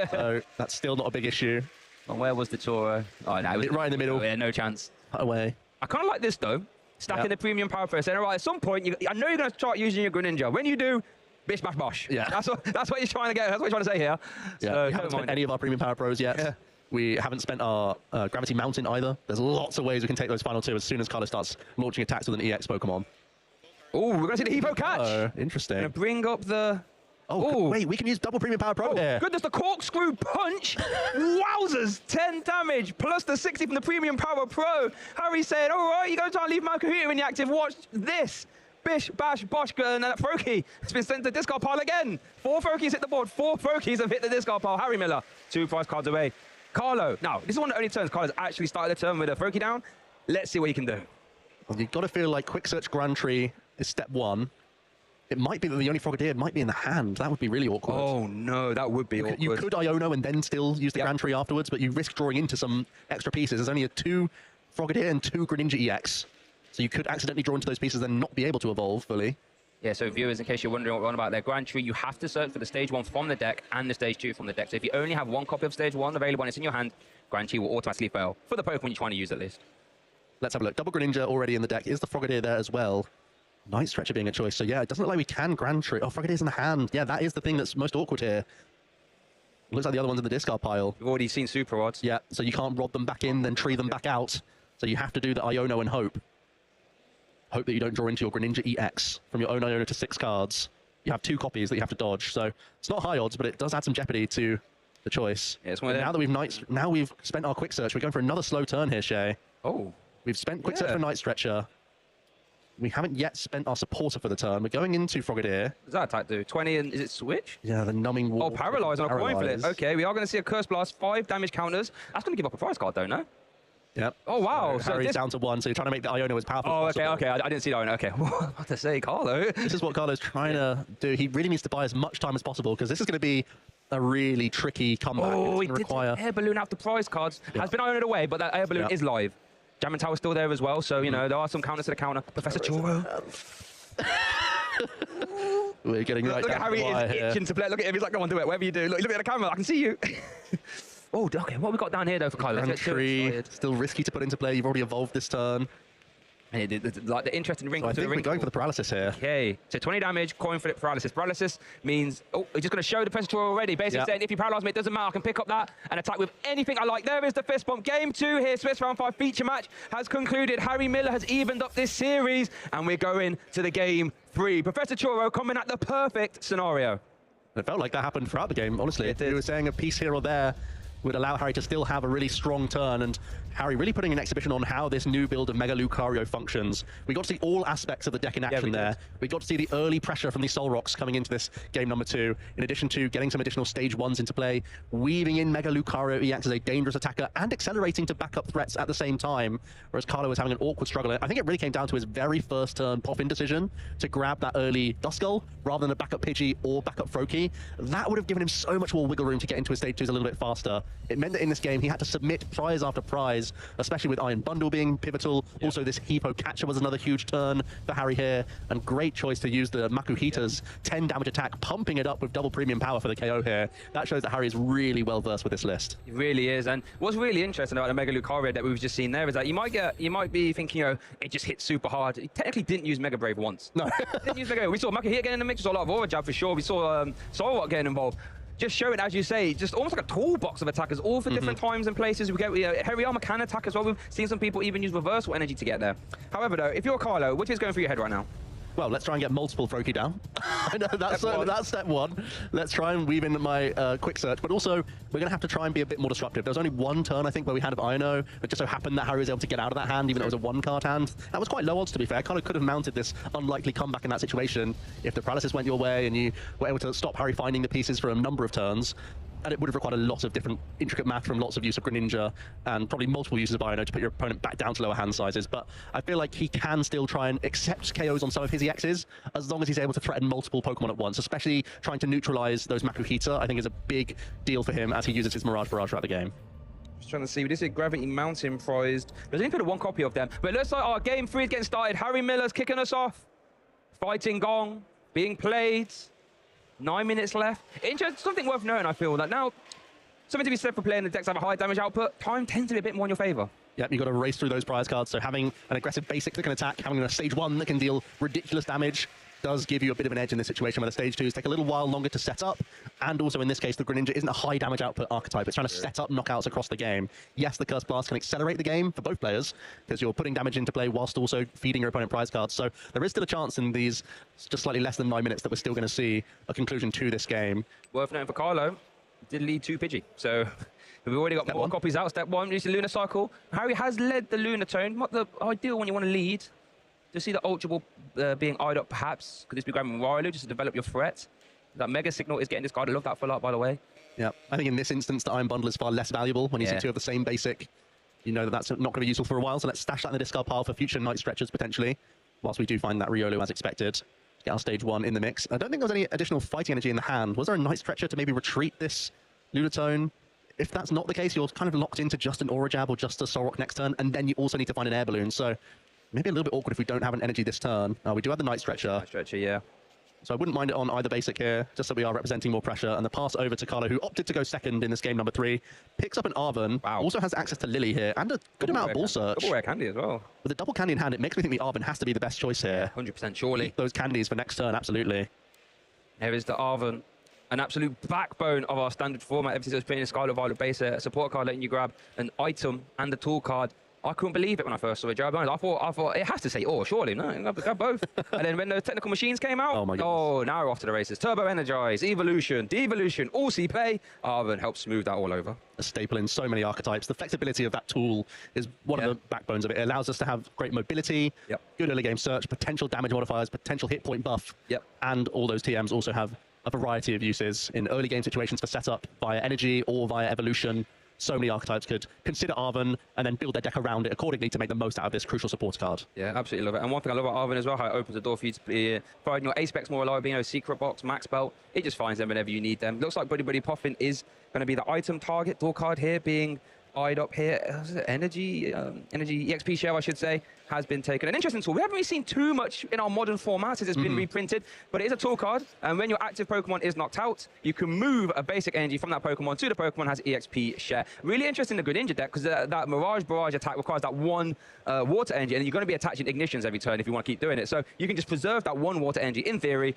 So that's still not a big issue. And where was the Toro? Oh, no, it was right in the middle. Oh, yeah, no chance. Cut away. I kind of like this, though. Stacking the premium power first. All right, at some point, I know you're going to start using your Greninja. When you do, bish, bash, bosh. Yeah. That's what you're trying to get. That's what you're trying to say here. Yeah. So, We haven't spent any of our premium power pros yet. Yeah. We haven't spent our Gravity Mountain either. There's lots of ways we can take those final two as soon as Carlo starts launching attacks with an EX Pokemon. Oh, we're going to see the Heapo catch. Oh, interesting. Going to bring up the... Oh, wait, we can use double premium power pro here. Goodness, the corkscrew punch. Wowzers, 10 damage plus the 60 from the premium power pro. Harry said, all right, you're going to try and leave Makuhita in the active. Watch this. Bish, bash, bosh, and that Froakie. It's been sent to the discard pile again. 4 Froakies hit the board. 4 Froakies have hit the discard pile. Harry Miller, 2 prize cards away. Carlo. Now, this is one of the only turns Carlo's actually started the turn with a Froakie down. Let's see what he can do. Well, you've got to feel like Quick Search Grand Tree is step 1. It might be that the only Frogadier might be in the hand. That would be really awkward. Oh, no, that would be awkward. You could Iono and then still use the Grand Tree afterwards, but you risk drawing into some extra pieces. There's only 2 Frogadier and 2 Greninja EX. So you could accidentally draw into those pieces and not be able to evolve fully. Yeah, so viewers, in case you're wondering what we're on about their Grand Tree, you have to search for the Stage 1 from the deck and the Stage 2 from the deck. So if you only have 1 copy of Stage 1 available and it's in your hand, Grand Tree will automatically fail. For the Pokemon you're trying to use, at least. Let's have a look. Double Greninja already in the deck. Is the Frogadier there as well? Night Stretcher being a choice. So yeah, it doesn't look like we can Grand Tree. Oh, Frogadier is in the hand. Yeah, that is the thing that's most awkward here. Looks like the other one's in the discard pile. We've already seen Super Rods. Yeah, so you can't rod them back in, then tree them back out. So you have to do the Iono and hope. Hope that you don't draw into your Greninja EX from your own Iono to 6 cards. You have 2 copies that you have to dodge. So it's not high odds, but it does add some jeopardy to the choice. Yeah, it's one of them. Now we've spent our quick search. We're going for another slow turn here, Shay. Oh. We've spent quick search for Night Stretcher. We haven't yet spent our supporter for the turn. We're going into Frogadier. What does that attack do? 20 and is it switch? Yeah, the numbing wall. Oh, paralyze on a coin flip. Okay, we are going to see a Curse Blast, 5 damage counters. That's going to give up a prize card, though, no? Yep. Oh, wow. So Harry's down to 1, so you're trying to make the Iono as powerful as possible. Okay. I didn't see that one. Okay. What to say, Carlo? This is what Carlo's trying to do. He really needs to buy as much time as possible, because this is going to be a really tricky comeback. Oh, he did air balloon out the prize cards. Has been Iono'd away, but that air balloon is live. Jamming Tower's still there as well, so, you know, there are some counters to the counter. Professor Churro. We're getting right Look at down Harry is here. itching to play. Look at him. He's like, go on, do it. Whatever you do. Look at the camera. I can see you. Oh, okay. What have we got down here, though, for Kyle? Grand Tree, still risky to put into play. You've already evolved this turn. Like the interesting wrinkle. So I think we're going for the paralysis here. Okay, so 20 damage, coin flip, paralysis. Paralysis means, oh, we're just going to show the Professor already. Basically saying, if you paralyze me, it doesn't matter. I can pick up that and attack with anything I like. There is the fist bump. Game 2 here. Swiss Round 5 feature match has concluded. Harry Miller has evened up this series, and we're going to the Game 3. Professor Churro coming at the perfect scenario. It felt like that happened throughout the game, honestly. If you were saying a piece here or there would allow Harry to still have a really strong turn, and Harry really putting an exhibition on how this new build of Mega Lucario functions. We got to see all aspects of the deck in action there. We got to see the early pressure from these Soul Rocks coming into this game number 2, in addition to getting some additional stage 1s into play, weaving in Mega Lucario EX as a dangerous attacker and accelerating to backup threats at the same time, whereas Carlo was having an awkward struggle. I think it really came down to his very first turn pop-in decision to grab that early Duskull rather than a backup Pidgey or backup Froakie. That would have given him so much more wiggle room to get into his stage 2s a little bit faster. It meant that in this game he had to submit prize after prize, especially with Iron Bundle being pivotal. Also, this Hippo Catcher was another huge turn for Harry here, and great choice to use the Makuhita's 10 damage attack, pumping it up with double premium power for the KO here. That shows that Harry is really well versed with this list. It really is, and what's really interesting about the Mega Lucario that we've just seen there is that you might be thinking, you know, it just hit super hard. He technically didn't use Mega Brave once. No. Didn't use Mega. We saw Makuhita getting in the mix, we saw a lot of Aura Jab for sure. We saw Soul Rock getting involved. Just showing, as you say, just almost like a toolbox of attackers, all for different times and places. We get Hariyama can attack as well. We've seen some people even use reversal energy to get there. However, though, if you're Carlo, which is going through your head right now? Well, let's try and get multiple Froakie down. I know that's step 1. Let's try and weave in my quick search, but also we're going to have to try and be a bit more disruptive. There was only one turn, I think, where we had of Iono. It just so happened that Harry was able to get out of that hand, even though it was a 1-card hand. That was quite low odds, to be fair. Kind of could have mounted this unlikely comeback in that situation if the paralysis went your way and you were able to stop Harry finding the pieces for a number of turns. And it would have required a lot of different intricate math from lots of use of Greninja and probably multiple uses of Iono to put your opponent back down to lower hand sizes. But I feel like he can still try and accept KOs on some of his EXs as long as he's able to threaten multiple Pokemon at once, especially trying to neutralize those Makuhita, I think is a big deal for him as he uses his Mirage Barrage throughout the game. Just trying to see, this is Gravity Mountain prized. There's only been 1 copy of them, but it looks like our Game 3 is getting started. Harry Miller's kicking us off. Fighting Gong, being played. 9 minutes left. Interesting, something worth noting, I feel. Like now, something to be said for playing the decks that have a high damage output. Time tends to be a bit more in your favor. Yep, you've got to race through those prize cards. So having an aggressive basic that can attack, having a stage 1 that can deal ridiculous damage does give you a bit of an edge in this situation where the stage 2s take a little while longer to set up. And also in this case, the Greninja isn't a high damage output archetype. It's trying to set up knockouts across the game. Yes, the Curse Blast can accelerate the game for both players because you're putting damage into play whilst also feeding your opponent prize cards. So there is still a chance in these just slightly less than 9 minutes that we're still going to see a conclusion to this game. Worth noting for Carlo, did lead 2 Pidgey. So we've already got more copies out. Step 1, use the Lunar Cycle. Harry has led the Lunar Tone. Not the ideal when you want to lead. To see the Ultra Ball being eyed up, perhaps. Could this be grabbing Wario just to develop your threat? That Mega Signal is getting discarded. I love that full art, by the way. Yeah, I think in this instance, the Iron Bundle is far less valuable. When you see 2 of the same basic, you know that that's not going to be useful for a while. So let's stash that in the discard pile for future Night Stretchers, potentially, whilst we do find that Riolu as expected. Get our stage 1 in the mix. I don't think there was any additional fighting energy in the hand. Was there a Night Stretcher to maybe retreat this Lunatone? If that's not the case, you're kind of locked into just an Aura Jab or just a Soul Rock next turn, and then you also need to find an Air Balloon. So maybe a little bit awkward if we don't have an energy this turn. We do have the Night Stretcher. Night Stretcher, yeah. So I wouldn't mind it on either basic here, just so we are representing more pressure. And the pass over to Carlo, who opted to go second in this game number 3. Picks up an Arven. Wow. Also has access to Lille here, and a good amount of ball search. Double rare candy as well. With a double candy in hand, it makes me think the Arven has to be the best choice here. 100% surely. Keep those candies for next turn, absolutely. Here is the Arven. An absolute backbone of our standard format. Ever since it was playing a Scarlet Violet base, a support card letting you grab an item and a tool card. I couldn't believe it when I first saw it, Jared. I thought it has to say "or," surely. No, got both. And then when the technical machines came out, oh my goodness. Oh, now we're off to the races. Turbo Energize, Evolution, Devolution, all C-Play. Arven helps smooth that all over. A staple in so many archetypes. The flexibility of that tool is one of the backbones of it. It allows us to have great mobility, good early game search, potential damage modifiers, potential hit point buff, and all those TMs also have a variety of uses in early game situations for setup via energy or via evolution. So many archetypes could consider Arven and then build their deck around it accordingly to make the most out of this crucial support card. Yeah, absolutely love it. And one thing I love about Arven as well, how it opens the door for you to be providing your A-specs more reliable, you know, Secret Box, Max Belt. It just finds them whenever you need them. Looks like Buddy Buddy Puffin is going to be the item target. Door card here being eyed up here. Energy EXP share, I should say, has been taken. An interesting tool. We haven't really seen too much in our modern format since it's been reprinted, but it is a tool card, and when your active Pokemon is knocked out, you can move a basic energy from that Pokemon to the Pokemon has EXP share. Really interesting in the Greninja deck, because that Mirage Barrage attack requires that one water energy, and you're going to be attaching ignitions every turn if you want to keep doing it. So you can just preserve that one water energy, in theory,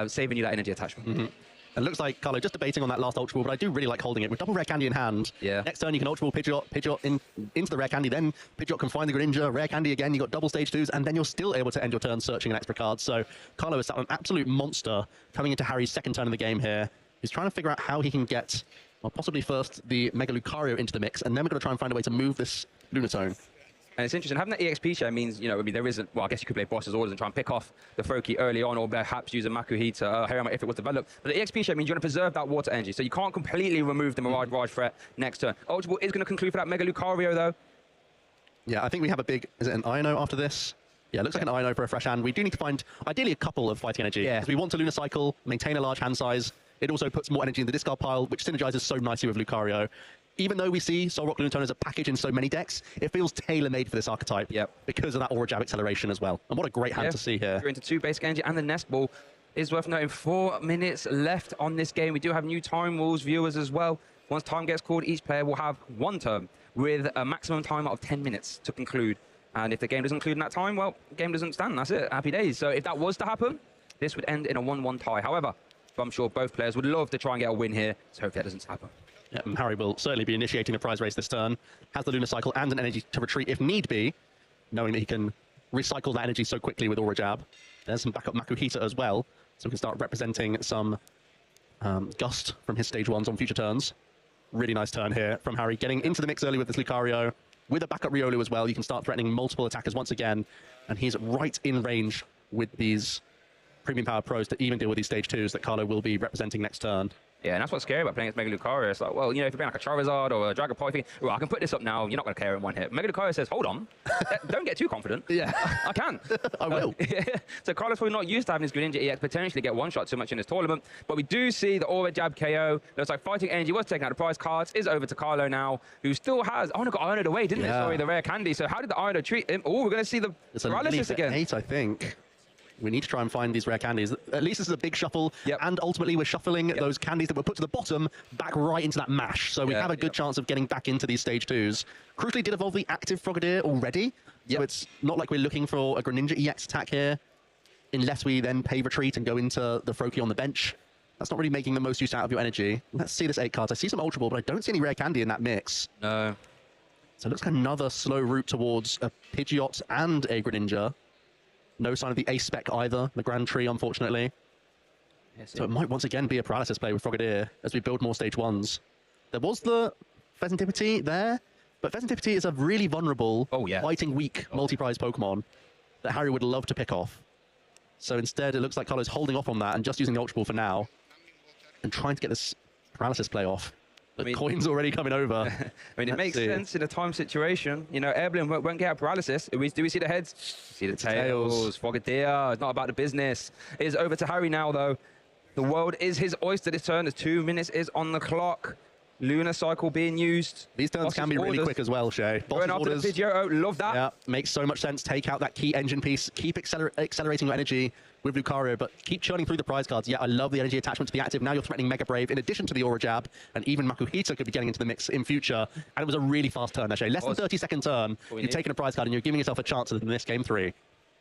saving you that energy attachment. It looks like Carlo just debating on that last Ultra Ball, but I do really like holding it with double rare candy in hand. Yeah. Next turn you can Ultra Ball Pidgeot into the rare candy, then Pidgeot can find the Greninja, rare candy again, you got double stage 2s, and then you're still able to end your turn searching an extra card. So Carlo is an absolute monster coming into Harry's second turn of the game here. He's trying to figure out how he can get, well, possibly first the Mega Lucario into the mix, and then we're going to try and find a way to move this Lunatone. And it's interesting, having that EXP share means, you know, I mean, there isn't, well, I guess you could play Boss's Orders and try and pick off the Froakie early on, or perhaps use a Makuhita Hariyama if it was developed. But the EXP share means you're going to preserve that water energy, so you can't completely remove the Mirage Barrage threat next turn. Ultra Ball is going to conclude for that Mega Lucario, though. Yeah, I think we have a big, is it an Ino after this? Yeah, it looks like an Ino for a fresh hand. We do need to find, ideally, a couple of fighting energy. Yeah. Because we want to Lunacycle, maintain a large hand size. It also puts more energy in the discard pile, which synergizes so nicely with Lucario. Even though we see Solrock Lunatone as a package in so many decks, it feels tailor-made for this archetype because of that Aura Jab acceleration as well. And what a great hand to see here. You're into 2 basic energy, and the Nest Ball is worth noting. 4 minutes left on this game. We do have new time rules, viewers, as well. Once time gets called, each player will have 1 turn with a maximum time of 10 minutes to conclude. And if the game doesn't conclude in that time, well, the game doesn't stand. That's it. Happy days. So if that was to happen, this would end in a 1-1 tie. However, I'm sure both players would love to try and get a win here, so hopefully that doesn't happen. Yeah, and Harry will certainly be initiating a prize race this turn. Has the Lunacycle and an energy to retreat if need be, knowing that he can recycle that energy so quickly with Aura Jab. There's some backup Makuhita as well, so we can start representing some Gust from his stage 1s on future turns. Really nice turn here from Harry, getting into the mix early with this Lucario. With a backup Riolu as well, you can start threatening multiple attackers once again, and he's right in range with these Premium Power Pros to even deal with these stage 2s that Carlo will be representing next turn. Yeah, and that's what's scary about playing against Mega Lucario. It's like, well, you know, if you're playing like a Charizard or a Dragapult, you think, well, I can put this up now, you're not going to clear in 1 hit. Mega Lucario says, hold on, don't get too confident. Yeah. I can. I will. So Carlos probably not used to having his Greninja EX potentially get one-shot so much in this tournament, but we do see the Aura Jab KO. Looks like Fighting Energy was taking out the prize cards, is over to Carlo now, who still has, Ino got Ino'd away, didn't it? Sorry, the rare candy. So how did the Ino treat him? Oh, we're going to see the paralysis again. 8, I think. We need to try and find these rare candies. At least this is a big shuffle, and ultimately we're shuffling those candies that were put to the bottom back right into that mash. So we have a good chance of getting back into these stage 2s. Crucially, did evolve the active Frogadier already, so it's not like we're looking for a Greninja EX attack here, unless we then pay retreat and go into the Froakie on the bench. That's not really making the most use out of your energy. Let's see this 8 cards. I see some Ultra Ball, but I don't see any rare candy in that mix. No. So it looks like another slow route towards a Pidgeot and a Greninja. No sign of the ace spec either, the Grand Tree, unfortunately. Yes, so it might once again be a paralysis play with Frogadier as we build more stage 1s. There was the Pheasantipity there, but Pheasantipity is a really vulnerable, fighting weak multi-prize Pokemon that Harry would love to pick off. So instead, it looks like Carlo's holding off on that and just using the Ultra Ball for now and trying to get this paralysis play off. The coin's already coming over. I mean, it makes sense in a time situation. You know, Airblin won't get a paralysis. Do we see the heads? See the tails. Frogadier. It's not about the business. It is over to Harry now, though. The world is his oyster this turn as 2 minutes is on the clock. Lunar Cycle being used. These turns can be really quick as well, Shay. Going after the Pidgeotto, love that. Yeah, makes so much sense. Take out that key engine piece. Keep accelerating your energy with Lucario, but keep churning through the prize cards. Yeah, I love the energy attachment to the active. Now you're threatening Mega Brave in addition to the Aura Jab, and even Makuhita could be getting into the mix in future. And it was a really fast turn there, Shay. Less than 30-second turn. You've taken a prize card and you're giving yourself a chance in this game 3.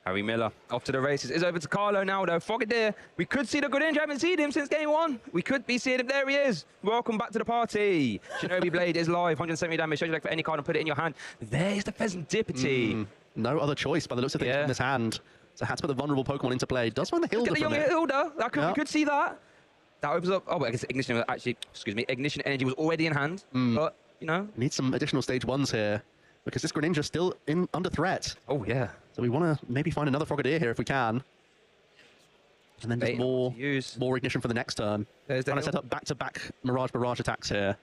Harry Miller off to the races. Is over to Carlo now, though. Frogadier. We could see the Greninja. I haven't seen him since game 1. We could be seeing him. There he is. Welcome back to the party. Shinobi Blade is live. 170 damage. Shows you like for any card and put it in your hand. There's the Pheasant Dippity. No other choice by the looks of things in this hand. So had to put the vulnerable Pokemon into play. Does find the Hilda. Look at the young Hilda. We could see that. That opens up. Oh, I guess Ignition actually, excuse me, Ignition Energy was already in hand. But, you know. Need some additional stage 1s here because this Greninja is still under threat. Oh, yeah. So we want to maybe find another Frogadier here if we can. And then just more Ignition for the next turn. Trying to set up back-to-back Mirage Barrage attacks here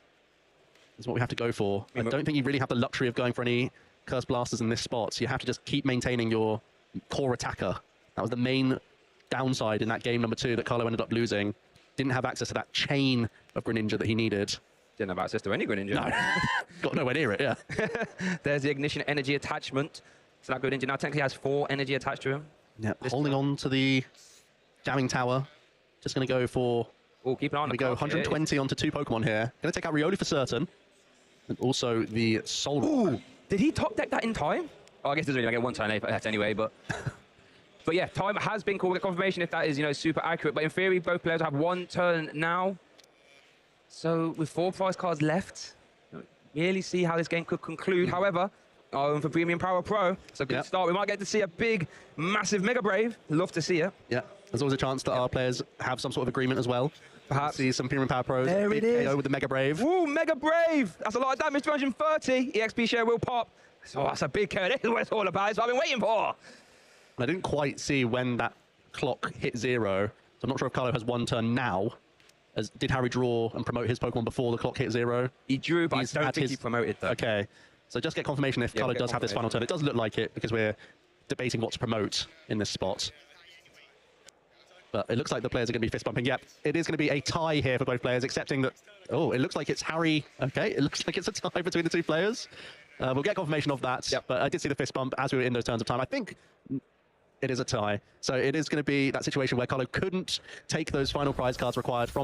is what we have to go for. I don't think you really have the luxury of going for any Curse Blasters in this spot. So you have to just keep maintaining your core attacker. That was the main downside in that game number 2 that Carlo ended up losing. Didn't have access to that chain of Greninja that he needed. Didn't have access to any Greninja. No. Got nowhere near it, yeah. There's the Ignition Energy attachment. So that Greninja now technically has 4 energy attached to him. Yeah, holding on to the jamming tower. Just going to go for... Oh, keep an eye on the go 120 onto 2 Pokemon here. Going to take out Rioli for certain. And also the Soul Rock. Did he top deck that in time? Oh, I guess there's only like a 1 turn left anyway, but... But yeah, time has been called. We'll get confirmation if that is, you know, super accurate. But in theory, both players have 1 turn now. So with 4 prize cards left, really see how this game could conclude. However, for Premium Power Pro, it's a good start. We might get to see a big, massive Mega Brave. Love to see it. Yeah, there's always a chance that our players have some sort of agreement as well. Perhaps. See some Premium Power Pros. There it is. KO with the Mega Brave. Ooh, Mega Brave. That's a lot of damage, 230. EXP share will pop. So that's a big KO. This is what it's all about. It's what I've been waiting for. And I didn't quite see when that clock hit 0. So I'm not sure if Carlo has 1 turn now. Did Harry draw and promote his Pokemon before the clock hit 0? He drew, but I don't think he promoted, though. Okay. So just get confirmation if Carlo does have this final turn. It does look like it because we're debating what to promote in this spot. But it looks like the players are going to be fist bumping. Yep, it is going to be a tie here for both players, accepting that... Oh, it looks like it's Harry. Okay, it looks like it's a tie between the 2 players. We'll get confirmation of that. Yep. But I did see the fist bump as we were in those turns of time. I think it is a tie. So it is going to be that situation where Carlo couldn't take those final prize cards required from